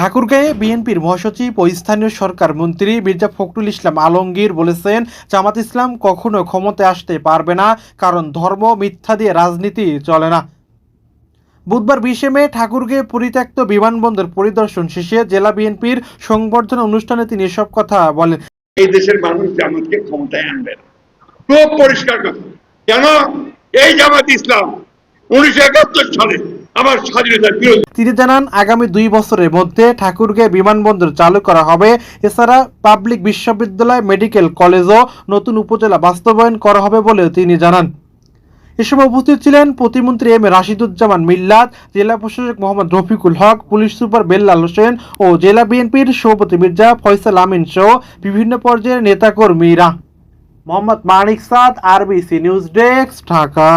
ঠাকুরগাঁয়ে বিএনপির মহাসচিব ও স্থানীয় সরকার মন্ত্রী মির্জা ফখরুল ইসলাম আলমগীর বলেছেন, জামাত ইসলাম কখনো ক্ষমতায় আসতে পারবে না, কারণ ধর্ম মিথ্যা দিয়ে রাজনীতি চলে না। বুধবার 20 মে ঠাকুরগাঁয়ে পরিত্যক্ত বিমানবন্দর পরিদর্শন শেষে জেলা বিএনপির সংবর্ধনা অনুষ্ঠানে তিনি এসব কথা বলেন। এই দেশের মানুষ জামাতকে ক্ষমতায় আনবে না, খুব পরিষ্কার কথা। কেন? এই জামাত ইসলাম 1971 সালে আমার স্বাধীনতার বিরোধী। তিনি জানান, আগামী 2 বছরের মধ্যে ঠাকুরগাঁও বিমানবন্দর চালু করা হবে। এছাড়া পাবলিক বিশ্ববিদ্যালয়, মেডিকেল কলেজ ও নতুন উপজেলা বাস্তবায়ন করা হবে বলে তিনি জানান। এ সময় উপস্থিত ছিলেন প্রতিমন্ত্রী এম এ রাশিদুজ্জামান মিল্লাত, জেলা প্রশাসক মোহাম্মদ রফিকুল হক, পুলিশ সুপার বেল্লাল হোসেন ও জেলা বিএনপির সভাপতি মির্জা ফয়সাল আমিন সহ বিভিন্ন পর্যায়ের নেতাকর্মীরা। মোহাম্মদ মানিক সাদ, RBC নিউজ ডেস্ক, ঢাকা।